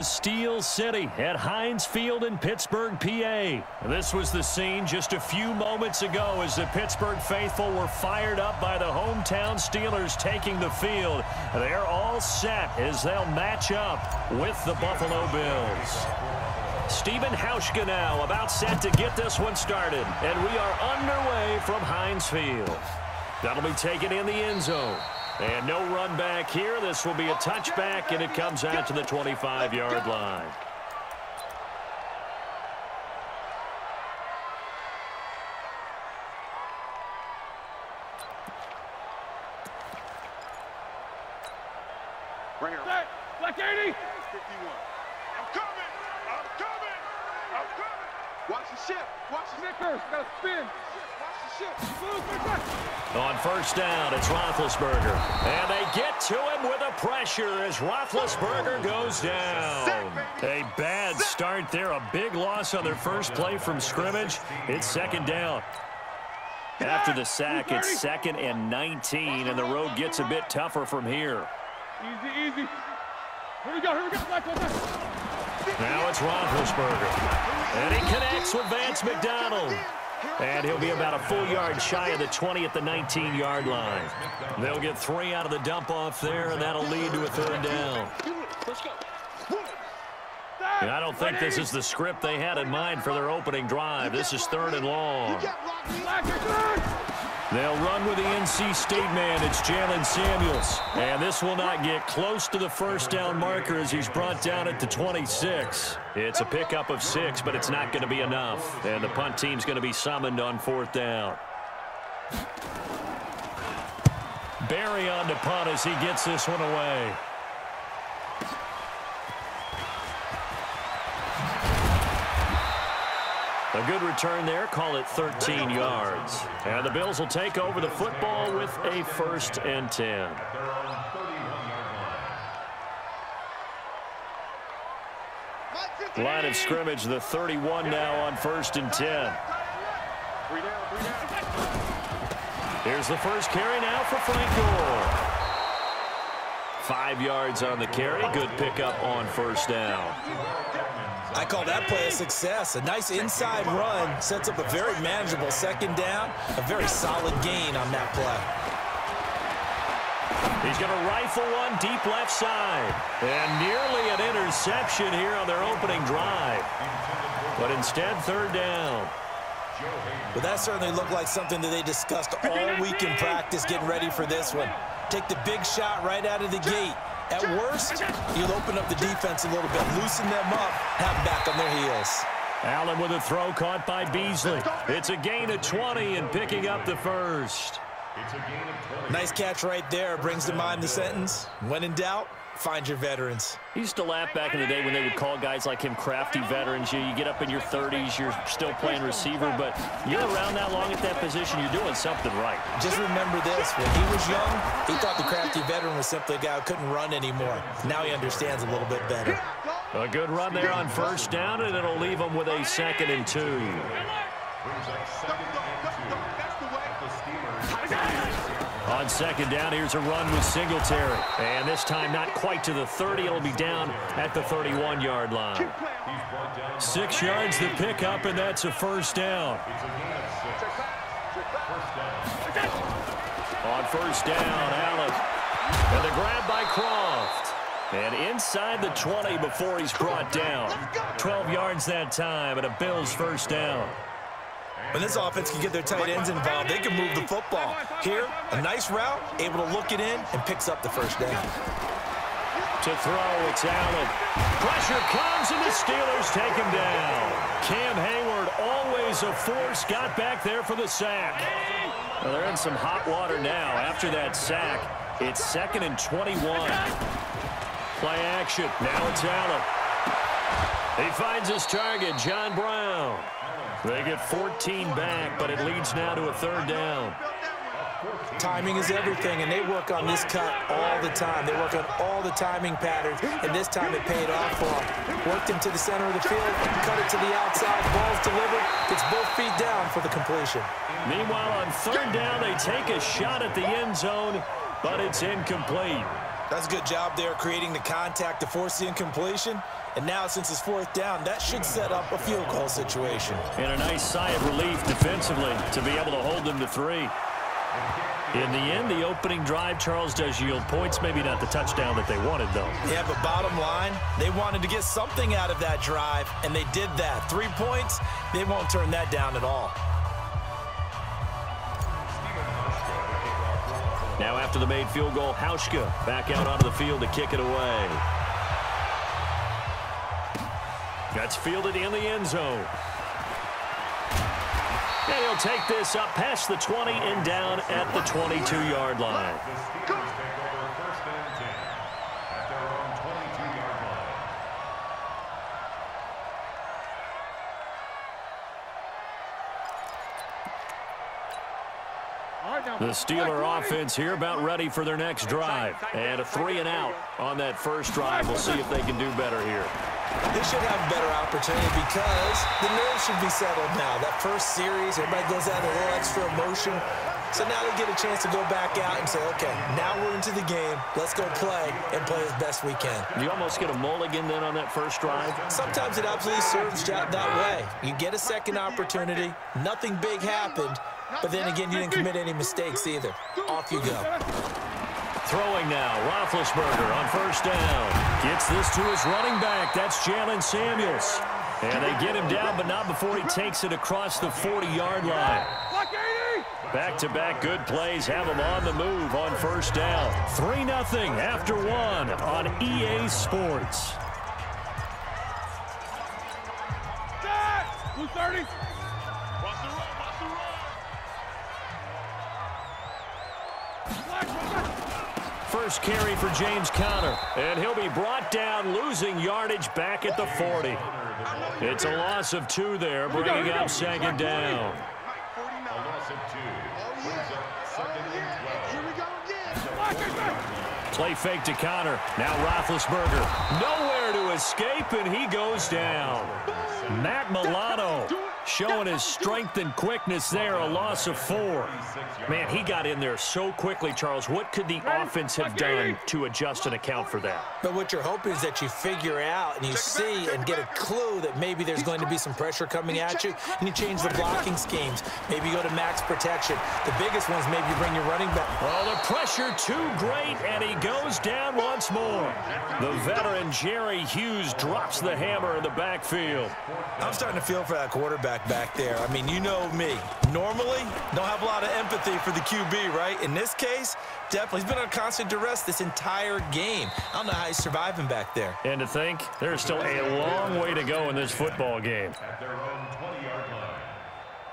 Steel City at Heinz Field in Pittsburgh, PA. This was the scene just a few moments ago as the Pittsburgh faithful were fired up by the hometown Steelers taking the field. They're all set as they'll match up with the Buffalo Bills. Steven Hauschka now about set to get this one started, and we are underway from Heinz Field. That'll be taken in the end zone. And no run back here. This will be a touchback, and it comes out to the 25-yard line. Right here. Black 80. 51. I'm coming. I'm coming. I'm coming. Watch the ship. Watch the ship first. Got to spin. On first down, it's Roethlisberger. And they get to him with a pressure as Roethlisberger goes down. A bad start there. A big loss on their first play from scrimmage. It's second down. After the sack, it's 2nd and 19, and the road gets a bit tougher from here. Easy, easy. Here we go, here we go. Black, now it's Roethlisberger. And he connects with Vance McDonald. And he'll be about a full yard shy of the 20 at the 19-yard line. They'll get 3 out of the dump-off there, and that'll lead to a third down. And I don't think this is the script they had in mind for their opening drive. This is 3rd and long. They'll run with the NC State man. It's Jalen Samuels. And this will not get close to the first down marker as he's brought down at the 26. It's a pickup of 6, but it's not going to be enough. And the punt team's going to be summoned on 4th down. Barry on to punt as he gets this one away. A good return there. Call it 13 yards. And the Bills will take over the football with a 1st and 10. Line of scrimmage, the 31 now on 1st and 10. Here's the first carry now for Frank Gore. 5 yards on the carry. Good pickup on 1st down. I call that play a success. A nice inside run sets up a very manageable 2nd down. A very solid gain on that play. He's going to rifle one deep left side. And nearly an interception here on their opening drive. But instead, 3rd down. Well, that certainly looked like something that they discussed all week in practice getting ready for this one. Take the big shot right out of the gate. At worst, you'll open up the defense a little bit, loosen them up, have them back on their heels. Allen with a throw caught by Beasley. It's a gain of 20 and picking up the 1st. Nice catch right there. Brings to mind the sentence, when in doubt, find your veterans. He used to laugh back in the day when they would call guys like him crafty veterans. You get up in your 30s, you're still playing receiver, but you're around that long at that position, you're doing something right. Just remember this, when he was young, he thought the crafty veteran was simply a guy who couldn't run anymore. Now he understands a little bit better. A good run there on 1st down, and it'll leave him with a 2nd and 2. On 2nd down, here's a run with Singletary. And this time not quite to the 30. It'll be down at the 31-yard line. 6 yards to pick up, and that's a 1st down. On 1st down, Allen. And the grab by Croft. And inside the 20 before he's brought down. 12 yards that time, and a Bills 1st down. When this offense can get their tight ends involved, they can move the football. Here, a nice route, able to look it in, and picks up the 1st down. To throw, it's Allen. Pressure comes, and the Steelers take him down. Cam Hayward, always a force, got back there for the sack. Well, they're in some hot water now. After that sack, it's 2nd and 21. Play action. Now it's Allen. He finds his target, John Brown. They get 14 back, but it leads now to a 3rd down. Timing is everything, and they work on this cut all the time. They work on all the timing patterns, and this time it paid off for them. Worked him to the center of the field, cut it to the outside, ball's delivered, gets both feet down for the completion. Meanwhile, on 3rd down, they take a shot at the end zone, but it's incomplete. That's a good job there creating the contact to force the incompletion. And now, since it's fourth down, that should set up a field goal situation. And a nice sigh of relief defensively to be able to hold them to 3. In the end, the opening drive, Charles, does yield points. Maybe not the touchdown that they wanted, though. Yeah, but bottom line, they wanted to get something out of that drive, and they did that. 3 points, they won't turn that down at all. Now after the made field goal, Hauschka back out onto the field to kick it away. That's fielded in the end zone. And he'll take this up past the 20 and down at the 22-yard line. The Steeler offense here about ready for their next drive. And a 3 and out on that first drive. We'll see if they can do better here. They should have a better opportunity because the nerves should be settled now. That first series, everybody goes out a little extra emotion. So now they get a chance to go back out and say, okay, now we're into the game. Let's go play and play as best we can. You almost get a mulligan then on that first drive? Sometimes it absolutely serves that way. You get a second opportunity. Nothing big happened. But then again, you didn't commit any mistakes either. Off you go. Throwing now, Roethlisberger on first down. Gets this to his running back. That's Jalen Samuels. And they get him down, but not before he takes it across the 40-yard line. Back-to-back good plays have him on the move on first down. 3-0 after 1 on EA Sports. Blue 30. First carry for James Conner, and he'll be brought down, losing yardage back at the 40. It's a loss of 2 there, bringing up second down. A loss of 2. Brings up second and 12. Here we go again. Play fake to Conner. Now Roethlisberger. Nowhere to escape, and he goes down. Matt Milano showing his strength and quickness there, a loss of 4. Man, he got in there so quickly, Charles. What could the offense have done to adjust and account for that? But what you're hoping is that you figure out and you see and get a clue that maybe there's going to be some pressure coming at you, and you change the blocking schemes. Maybe you go to max protection. The biggest one's maybe you bring your running back. Well, the pressure too great, and he goes down once more. The veteran Jerry Hughes drops the hammer in the backfield. I'm starting to feel for that quarterback back there. I mean, you know me. Normally, don't have a lot of empathy for the QB, right? In this case, definitely. He's been on constant duress this entire game. I don't know how he's surviving back there. And to think, there's still a long way to go in this football game.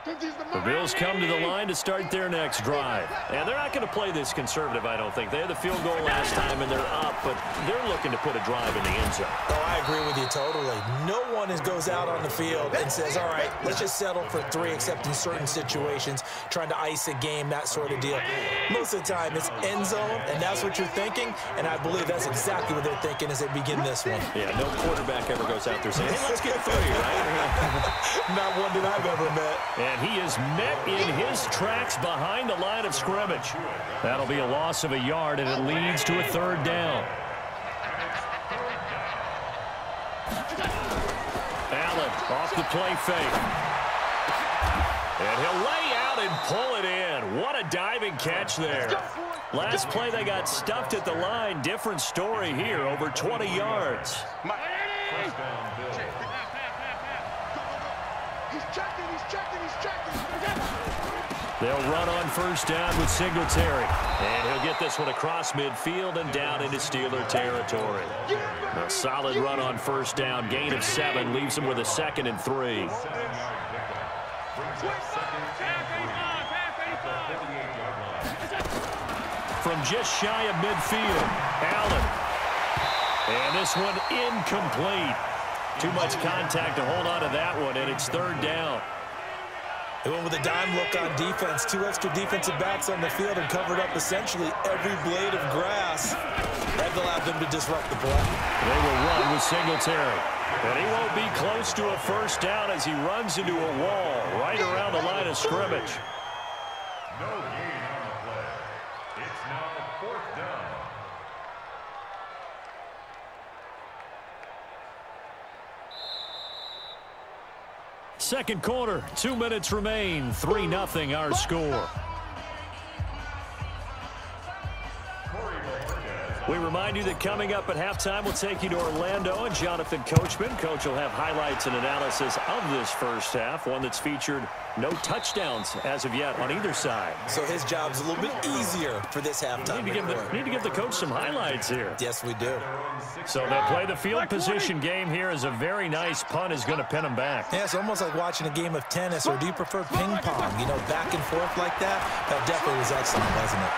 The Bills come to the line to start their next drive. And they're not going to play this conservative, I don't think. They had the field goal last time, and they're up, but they're looking to put a drive in the end zone. Oh, I agree with you totally. No one goes out on the field and says, all right, let's just settle for 3, except in certain situations, trying to ice a game, that sort of deal. Most of the time, it's end zone, and that's what you're thinking, and I believe that's exactly what they're thinking as they begin this one. Yeah, no quarterback ever goes out there saying, hey, let's get 3, right? Not one that I've ever met. And he is met in his tracks behind the line of scrimmage. That'll be a loss of a yard, and it leads to a 3rd down. Allen off the play fake. And he'll lay out and pull it in. What a diving catch there. Last play they got stuffed at the line. Different story here, over 20 yards. They'll run on first down with Singletary. And he'll get this one across midfield and down into Steeler territory. A solid run on first down. Gain of 7 leaves him with a 2nd and 3. From just shy of midfield, Allen. And this one incomplete. Too much contact to hold on to that one, and it's 3rd down. They went with a dime look on defense. 2 extra defensive backs on the field and covered up essentially every blade of grass. That allowed them to disrupt the play. They will run with Singletary. And he won't be close to a first down as he runs into a wall right around the line of scrimmage. No gain on the play. It's now 4th down. Second quarter, 2 minutes remain, 3-0 our score. We remind you that coming up at halftime, we'll take you to Orlando and Jonathan Coachman. Coach will have highlights and analysis of this first half, one that's featured no touchdowns as of yet on either side. So his job's a little bit easier for this halftime. Need to give the coach some highlights here. Yes, we do. So they'll play the field position game here as a very nice punt is going to pin them back. Yeah, it's almost like watching a game of tennis, or do you prefer ping pong? You know, back and forth like that? That definitely was excellent, wasn't it?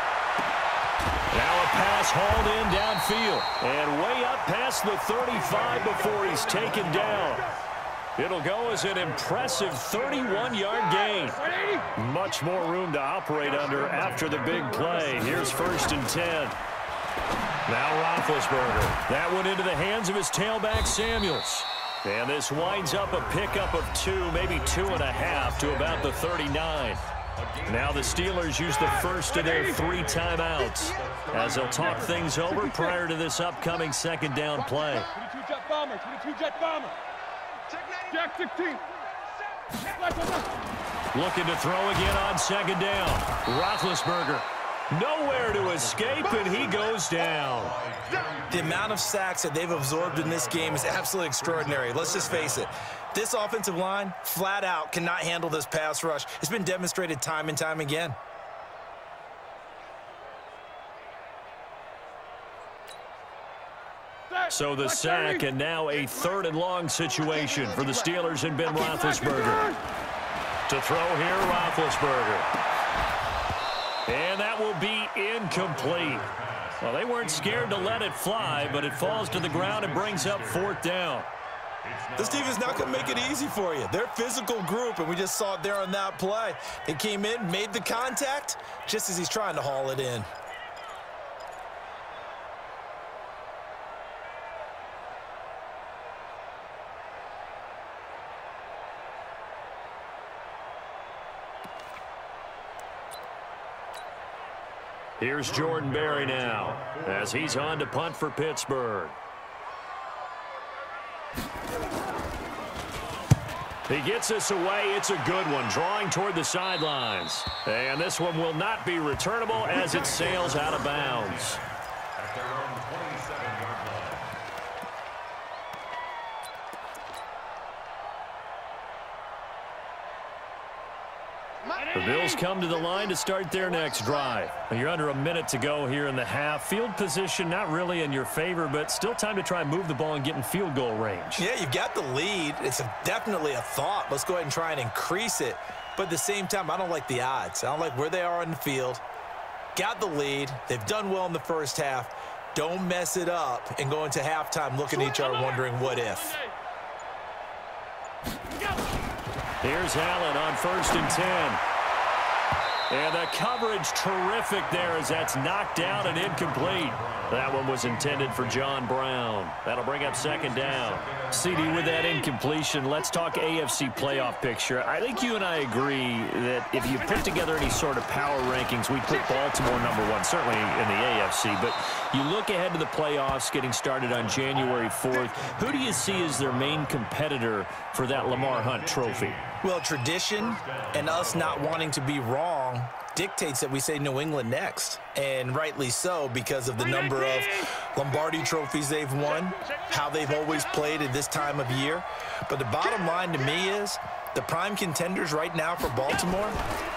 Now a pass hauled in downfield and way up past the 35 before he's taken down. It'll go as an impressive 31-yard gain. Much more room to operate under after the big play. Here's 1st and 10. Now Roethlisberger. That one into the hands of his tailback, Samuels. And this winds up a pickup of 2, maybe 2.5 to about the 39. Now the Steelers use the first of their 3 timeouts as they'll talk things over prior to this upcoming second down play. 22 jet bomber, 22 jet bomber. Jack 16. Looking to throw again on second down. Roethlisberger nowhere to escape, and he goes down. The amount of sacks that they've absorbed in this game is absolutely extraordinary. Let's just face it. This offensive line, flat out, cannot handle this pass rush. It's been demonstrated time and time again. So the sack, and now a 3rd and long situation for the Steelers and Ben Roethlisberger. To throw here, Roethlisberger. And that will be incomplete. Well, they weren't scared to let it fly, but it falls to the ground and brings up 4th down. This team is not going to make it easy for you. They're a physical group, and we just saw it there on that play. They came in, made the contact, just as he's trying to haul it in. Here's Jordan Berry now as he's on to punt for Pittsburgh. He gets us away. It's a good one, drawing toward the sidelines. And this one will not be returnable as it sails out of bounds. The Bills come to the line to start their next drive. You're under a minute to go here in the half. Field position not really in your favor, but still time to try and move the ball and get in field goal range. Yeah, you've got the lead. It's definitely a thought. Let's go ahead and try and increase it. But at the same time, I don't like the odds. I don't like where they are on the field. Got the lead. They've done well in the first half. Don't mess it up and go into halftime looking at each other wondering what if. Here's Allen on 1st and 10. And the coverage terrific there as that's knocked down and incomplete. That one was intended for John Brown. That'll bring up 2nd down. CD, with that incompletion, let's talk AFC playoff picture. I think you and I agree that if you put together any sort of power rankings, we'd put Baltimore #1, certainly in the AFC. But you look ahead to the playoffs getting started on January 4th. Who do you see as their main competitor for that Lamar Hunt trophy? Well, tradition and us not wanting to be wrong dictates that we say New England next. And rightly so, because of the number of Lombardi trophies they've won, how they've always played at this time of year. But the bottom line to me is the prime contenders right now for Baltimore,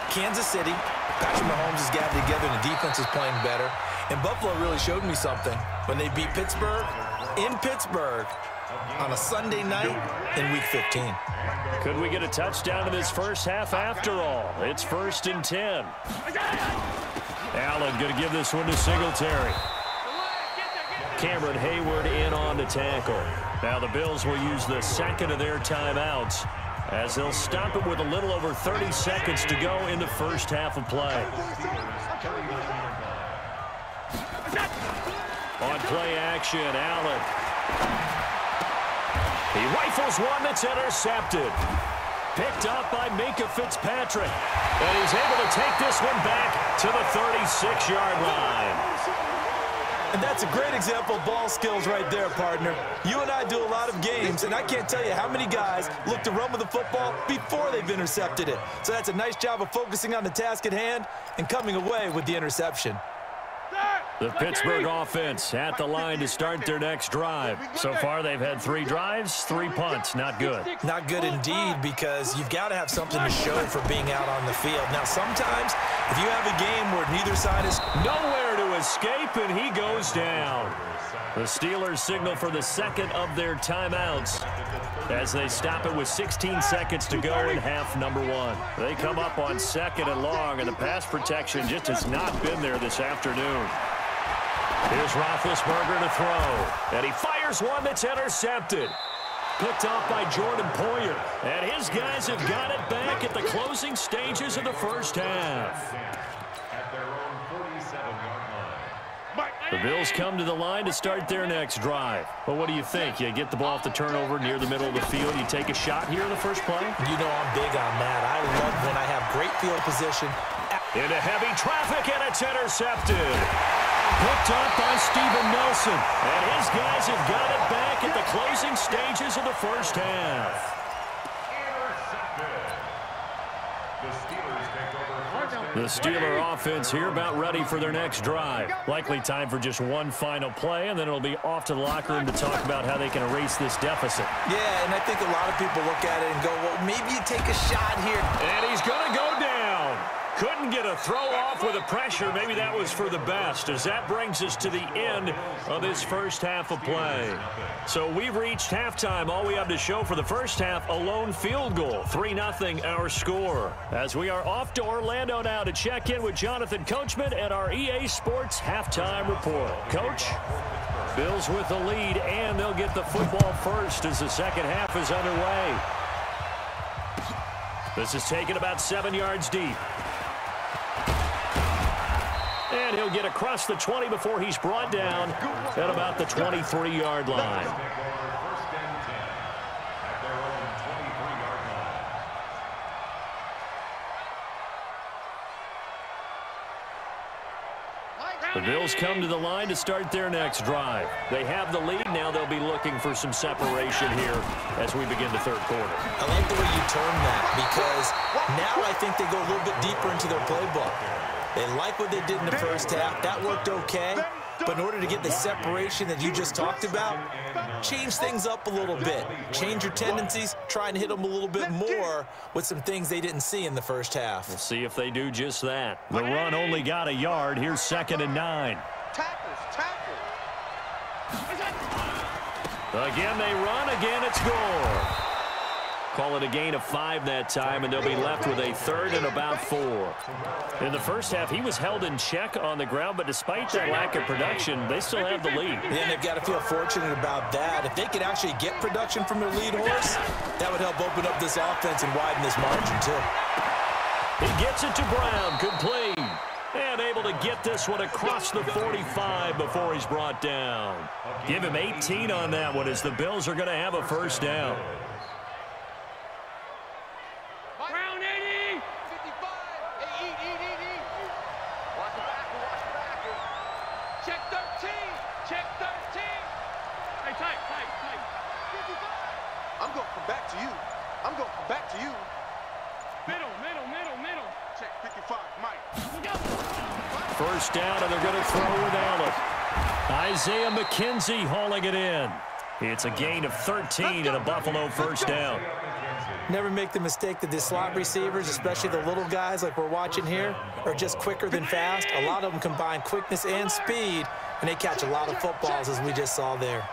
Kansas City. Patrick Mahomes has gathered together and the defense is playing better. And Buffalo really showed me something when they beat Pittsburgh in Pittsburgh on a Sunday night in Week 15. Could we get a touchdown in this first half after all? It's 1st and 10. Allen going to give this one to Singletary. Cameron Hayward in on the tackle. Now the Bills will use the 2nd of their timeouts as they'll stop it with a little over 30 seconds to go in the first half of play. On play action, Allen. He rifles one that's intercepted. Picked up by Minkah Fitzpatrick. And he's able to take this one back to the 36-yard line. And that's a great example of ball skills right there, partner. You and I do a lot of games, and I can't tell you how many guys look to run with the football before they've intercepted it. So that's a nice job of focusing on the task at hand and coming away with the interception. The Pittsburgh offense at the line to start their next drive. So far, they've had 3 drives, 3 punts. Not good. Not good indeed, because you've got to have something to show for being out on the field. Now, sometimes, if you have a game where neither side is nowhere to escape, and he goes down. The Steelers signal for the second of their timeouts as they stop it with 16 seconds to go in half number 1. They come up on 2nd and long, and the pass protection just has not been there this afternoon. Here's Roethlisberger to throw, and he fires one that's intercepted. Picked off by Jordan Poyer, and his guys have got it back at the closing stages of the first half. The Bills come to the line to start their next drive. Well, what do you think? You get the ball off the turnover near the middle of the field. You take a shot here in the first play? You know I'm big on that. I love when I have great field position. Into heavy traffic, and it's intercepted. Picked up by Steven Nelson. And his guys have got it back at the closing stages of the first half. The Steeler offense here about ready for their next drive. Likely time for just one final play, and then it'll be off to the locker room to talk about how they can erase this deficit. Yeah, and I think a lot of people look at it and go, well, maybe you take a shot here. And he's going to go down. Couldn't get a throw off with the pressure. Maybe that was for the best, as that brings us to the end of this first half of play. So we've reached halftime. All we have to show for the first half, a lone field goal. 3-0 our score. As we are off to Orlando now to check in with Jonathan Coachman and our EA Sports halftime report. Coach? Bills with the lead, and they'll get the football first as the second half is underway. This is taken about 7 yards deep. And he'll get across the 20 before he's brought down at about the 23-yard line. The Bills come to the line to start their next drive. They have the lead. Now they'll be looking for some separation here as we begin the third quarter. I like the way you term that, because now I think they go a little bit deeper into their playbook. They like what they did in the first half. That worked okay. But in order to get the separation that you just talked about, change things up a little bit. Change your tendencies. Try and hit them a little bit more with some things they didn't see in the first half. We'll see if they do just that. The run only got a yard. Here's 2nd and 9. Tackle. Again they run. Again it's Gore. Call it a gain of 5 that time, and they'll be left with a 3rd and about 4. In the first half, he was held in check on the ground, but despite that lack of production, they still have the lead. Yeah, they've got to feel fortunate about that. If they could actually get production from their lead horse, that would help open up this offense and widen this margin, too. He gets it to Brown, complete. And able to get this one across the 45 before he's brought down. Give him 18 on that one, as the Bills are going to have a first down. First down, and they're going to throw with Allen. Isaiah McKenzie hauling it in. It's a gain of 13 and a Buffalo first down. Never make the mistake that the slot receivers, especially the little guys like we're watching here, are just quicker than fast. A lot of them combine quickness and speed, and they catch a lot of footballs, as we just saw there.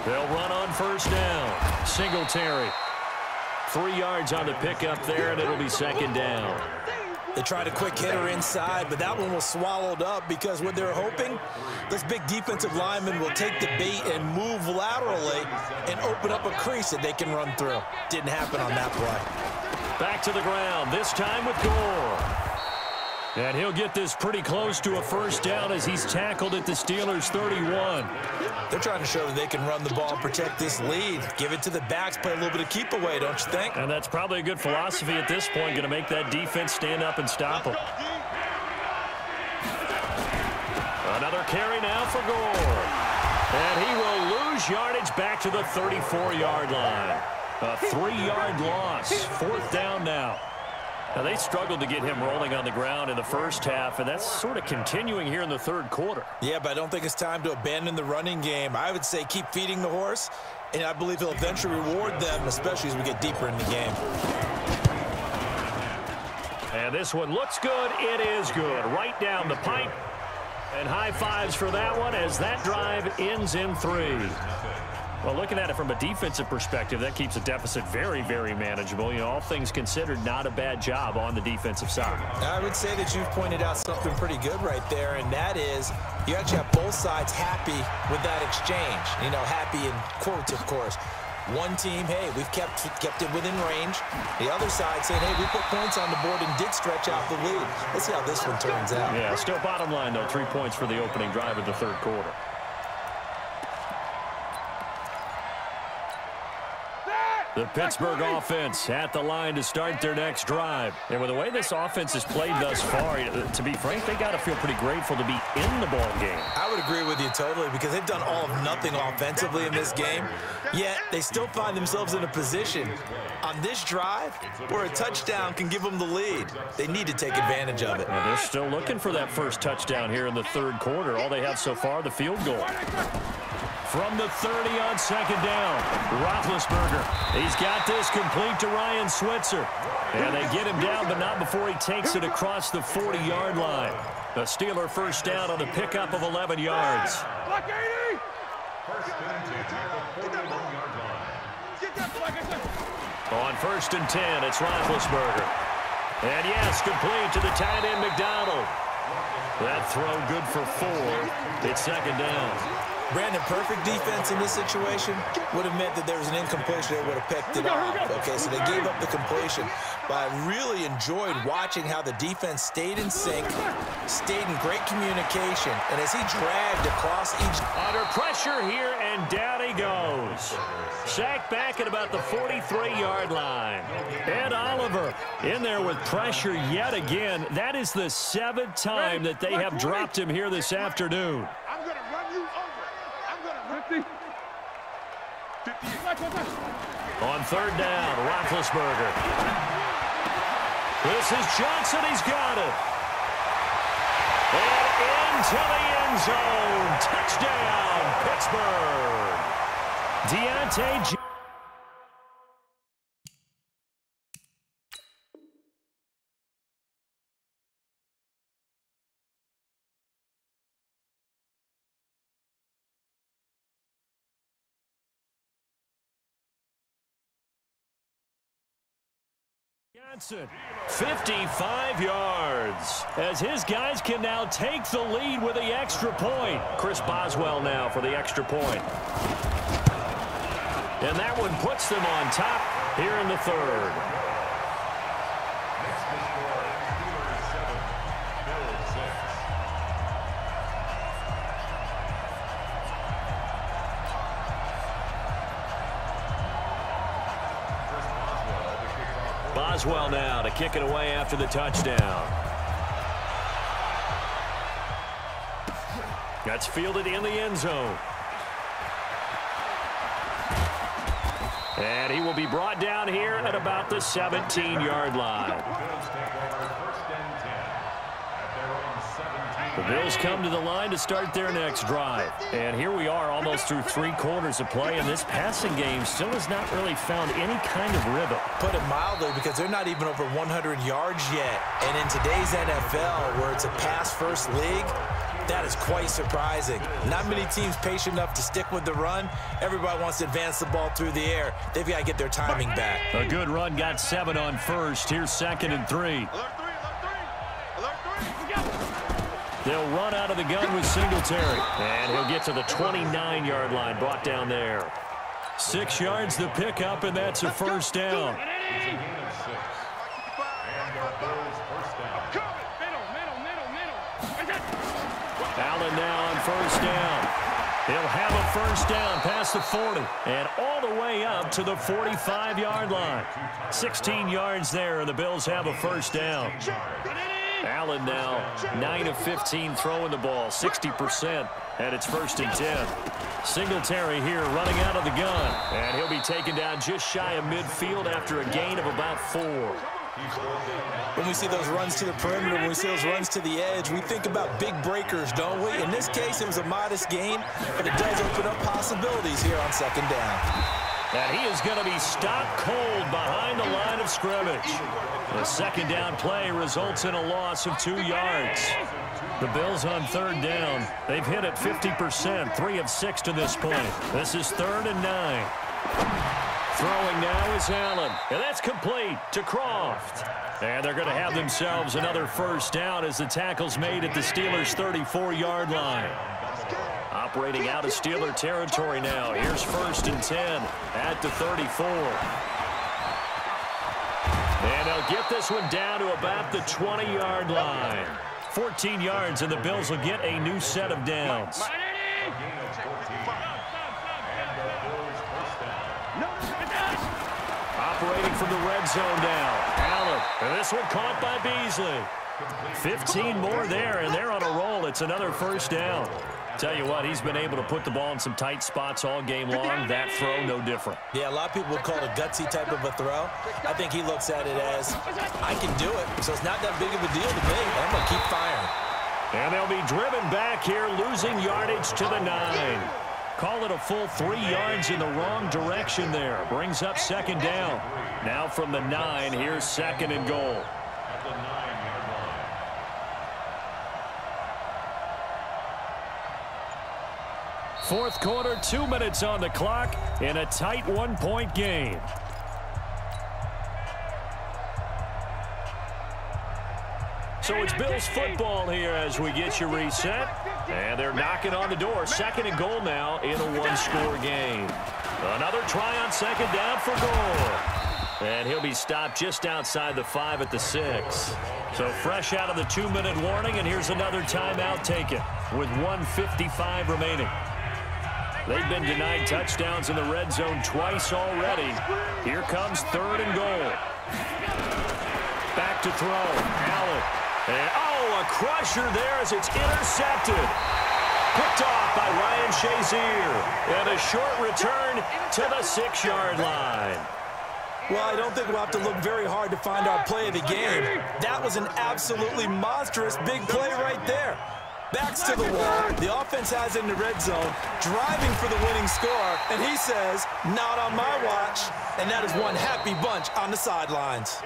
They'll run on first down. Singletary. 3 yards on the pickup there, and it'll be 2nd down. They tried a quick hitter inside, but that one was swallowed up, because what they're hoping, those big defensive linemen will take the bait and move laterally and open up a crease that they can run through. Didn't happen on that play. Back to the ground, this time with Gore. And he'll get this pretty close to a first down as he's tackled at the Steelers' 31. They're trying to show that they can run the ball and protect this lead. Give it to the backs, play a little bit of keep away, don't you think? And that's probably a good philosophy at this point, going to make that defense stand up and stop them. Another carry now for Gore. And he will lose yardage back to the 34-yard line. A 3-yard loss. 4th down now. Now, they struggled to get him rolling on the ground in the first half, and that's sort of continuing here in the third quarter. Yeah, but I don't think it's time to abandon the running game. I would say keep feeding the horse, and I believe he'll eventually reward them, especially as we get deeper in the game. And this one looks good. It is good. Right down the pipe. And high fives for that one as that drive ends in 3. Well, looking at it from a defensive perspective, that keeps the deficit very, very manageable. You know, all things considered, not a bad job on the defensive side. I would say that you've pointed out something pretty good right there, and that is you actually have both sides happy with that exchange. You know, happy in quotes, of course. One team, hey, we've kept it within range. The other side saying, hey, we put points on the board and did stretch out the lead. Let's see how this one turns out. Yeah, still bottom line, though, 3 points for the opening drive of the third quarter. The Pittsburgh offense at the line to start their next drive. And with the way this offense has played thus far, to be frank, they got to feel pretty grateful to be in the ball game. I would agree with you totally because they've done all of nothing offensively in this game, yet they still find themselves in a position on this drive where a touchdown can give them the lead. They need to take advantage of it. And they're still looking for that first touchdown here in the third quarter. All they have so far, the field goal. From the 30 on second down, Roethlisberger. He's got this complete to Ryan Switzer. And they get him down, but not before he takes it across the 40-yard line. The Steeler first down on a pickup of 11 yards. On 1st and 10, it's Roethlisberger. And yes, complete to the tight end McDonald. That throw good for 4. It's second down. Brandon, perfect defense in this situation would have meant that there was an incompletion. They would have picked it off. Okay, so they gave up the completion. But I really enjoyed watching how the defense stayed in sync, stayed in great communication, and as he dragged across each... Under pressure here, and down he goes. Sacked back at about the 43-yard line. Ed Oliver in there with pressure yet again. That is the 7th time that they have dropped him here this afternoon. I'm going to run you over. On 3rd down, Roethlisberger. This is Johnson. He's got it. And into the end zone. Touchdown, Pittsburgh. Deontay Johnson, 55 yards, as his guys can now take the lead with the extra point. Chris Boswell now for the extra point. And that one puts them on top here in the third. Boswell now to kick it away after the touchdown. That's fielded in the end zone. And he will be brought down here at about the 17-yard line. The Bills come to the line to start their next drive. And here we are almost through 3 quarters of play, and this passing game still has not really found any kind of rhythm. Put it mildly, because they're not even over 100 yards yet. And in today's NFL, where it's a pass-first league, that is quite surprising. Not many teams patient enough to stick with the run. Everybody wants to advance the ball through the air. They've got to get their timing back. A good run got 7 on first. Here's 2nd and 3. They'll run out of the gun with Singletary. And he'll get to the 29-yard line, brought down there. 6 yards the pickup, and that's a first down. Allen now on first down. He'll have a first down past the 40 and all the way up to the 45-yard line. 16 yards there, and the Bills have a first down. Allen now 9 of 15 throwing the ball, 60%, and it's 1st and 10. Singletary here running out of the gun, and he'll be taken down just shy of midfield after a gain of about 4. When we see those runs to the perimeter, when we see those runs to the edge, we think about big breakers, don't we? In this case, it was a modest gain, but it does open up possibilities here on 2nd down. And he is going to be stopped cold behind the line of scrimmage. The 2nd down play results in a loss of 2 yards. The Bills on 3rd down. They've hit it 50%, 3 of 6 to this point. This is 3rd and 9. Throwing now is Allen, and that's complete to Croft. And they're going to have themselves another 1st down as the tackle's made at the Steelers' 34-yard line. Operating out of Steeler territory now. Here's 1st and 10 at the 34. And they'll get this one down to about the 20-yard line. 14 yards, and the Bills will get a new set of downs. Operating from the red zone now. Allen, and this one caught by Beasley. 15 more there, and they're on a roll. It's another 1st down. Tell you what, he's been able to put the ball in some tight spots all game long. That throw, no different. Yeah, a lot of people would call it a gutsy type of a throw. I think he looks at it as, I can do it, so it's not that big of a deal to me. I'm going to keep firing. And they'll be driven back here, losing yardage to the 9. Call it a full 3 yards in the wrong direction there. Brings up 2nd down. Now from the 9, here's 2nd and goal. Fourth quarter, 2 minutes on the clock in a tight 1-point game. So it's Bills football here as we get you reset. And they're knocking on the door. 2nd and goal now in a 1-score game. Another try on 2nd down for goal. And he'll be stopped just outside the 5 at the 6. So fresh out of the 2-minute warning, and here's another timeout taken with 1:55 remaining. They've been denied touchdowns in the red zone twice already. Here comes 3rd and goal. Back to throw. Allen. And, a crusher there as it's intercepted. Picked off by Ryan Shazier. And a short return to the 6-yard line. Well, I don't think we'll have to look very hard to find our play of the game. That was an absolutely monstrous big play right there. Backs to the wall. The offense has it in the red zone, driving for the winning score, and he says, not on my watch. And that is one happy bunch on the sidelines.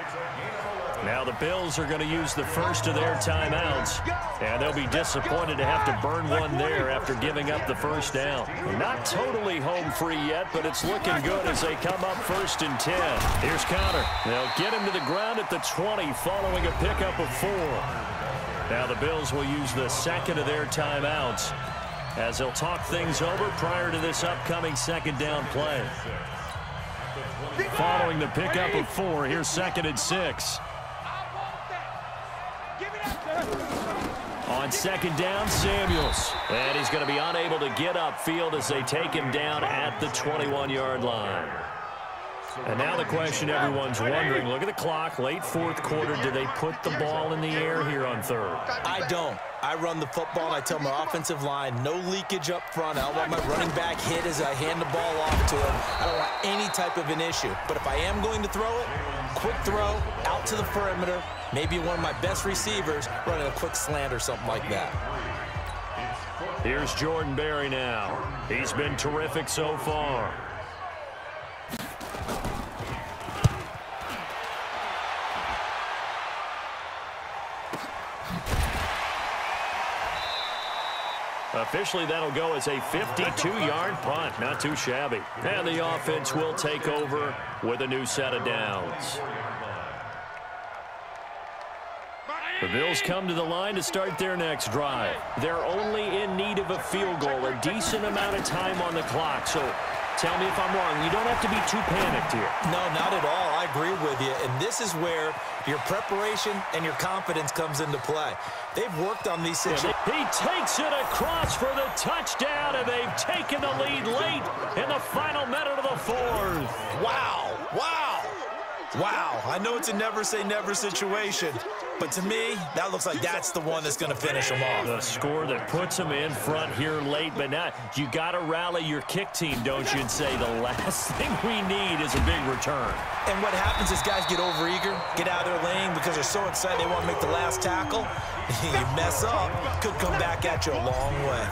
Now the Bills are going to use the first of their timeouts, and they'll be disappointed to have to burn one there after giving up the 1st down. Not totally home free yet, but it's looking good as they come up 1st and 10. Here's Connor. They'll get him to the ground at the 20 following a pickup of 4. Now the Bills will use the 2nd of their timeouts as they'll talk things over prior to this upcoming 2nd down play. Following the pickup of 4, here's 2nd and 6. On 2nd down, Samuels. And he's going to be unable to get upfield as they take him down at the 21-yard line. And now the question everyone's wondering, look at the clock, late 4th quarter, do they put the ball in the air here on 3rd? I don't. I run the football, and I tell my offensive line, no leakage up front. I don't want my running back hit as I hand the ball off to him. I don't want any type of an issue. But if I am going to throw it, quick throw, out to the perimeter, maybe one of my best receivers running a quick slant or something like that. Here's Jordan Berry now. He's been terrific so far. Officially, that'll go as a 52-yard punt. Not too shabby. And the offense will take over with a new set of downs. The Bills come to the line to start their next drive. They're only in need of a field goal, a decent amount of time on the clock. So tell me if I'm wrong. You don't have to be too panicked here. No, not at all. I agree with you. And this is where your preparation and your confidence comes into play. They've worked on these situations. He takes it across for the touchdown, and they've taken the lead late in the final minute of the 4th. Wow. Wow. Wow. I know it's a never say never situation, But to me, that looks like that's the one that's going to finish them off. The score that puts them in front here late, but now you got to rally your kick team, don't you, and say the last thing we need is a big return. And what happens is guys get overeager, get out of their lane because they're so excited they want to make the last tackle. You mess up, could come back at you a long way.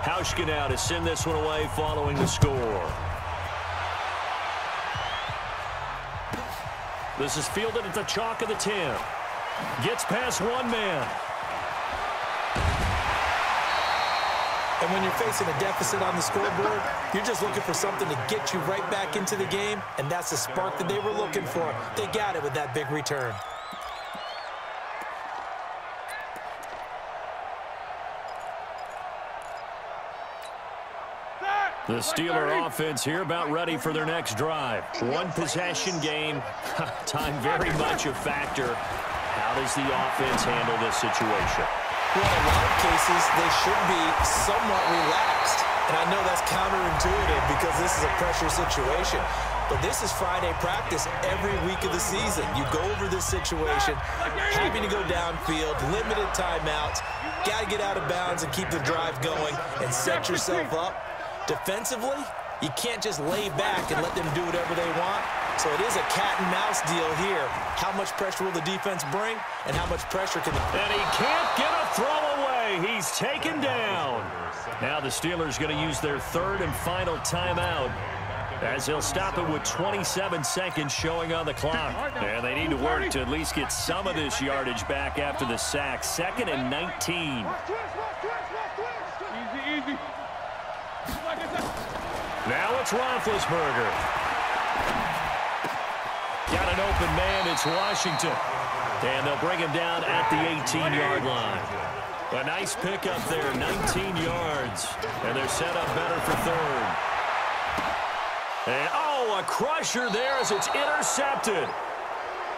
Hauschka now to send this one away following the score. This is fielded at the chalk of the 10. Gets past one man. And when you're facing a deficit on the scoreboard, you're just looking for something to get you right back into the game, and that's the spark that they were looking for. They got it with that big return. The Steeler offense here about ready for their next drive. One possession game. Time very much a factor. How does the offense handle this situation? Well, in a lot of cases, they should be somewhat relaxed. And I know that's counterintuitive because this is a pressure situation. But this is Friday practice every week of the season. You go over this situation, having to go downfield, limited timeouts, got to get out of bounds and keep the drive going and set yourself up. Defensively, you can't just lay back and let them do whatever they want. So it is a cat-and-mouse deal here. How much pressure will the defense bring, and how much pressure can the... And he can't get a throw away. He's taken down. Now the Steelers going to use their third and final timeout as they'll stop it with 27 seconds showing on the clock. And they need to work to at least get some of this yardage back after the sack. 2nd and 19. Easy. Now it's Roethlisberger. Got an open man. It's Washington. And they'll bring him down at the 18-yard line. A nice pickup there, 19 yards. And they're set up better for third. And, oh, a crusher there as it's intercepted.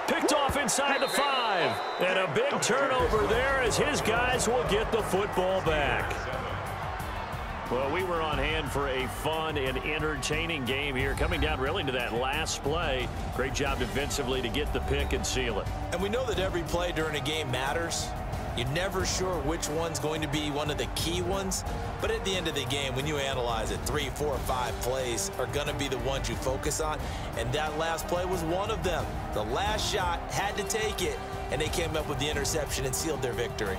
Picked off inside the 5. And a big turnover there as his guys will get the football back. Well, we were on hand for a fun and entertaining game here, coming down really to that last play. Great job defensively to get the pick and seal it. And we know that every play during a game matters. You're never sure which one's going to be one of the key ones. But at the end of the game, when you analyze it, 3, 4, 5 plays are going to be the ones you focus on. And that last play was one of them. The last shot had to take it, and they came up with the interception and sealed their victory.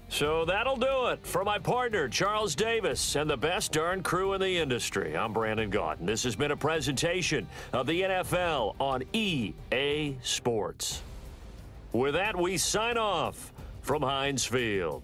So that'll do it for my partner, Charles Davis, and the best darn crew in the industry. I'm Brandon Gaudin. This has been a presentation of the NFL on EA Sports. With that, we sign off from Heinz Field.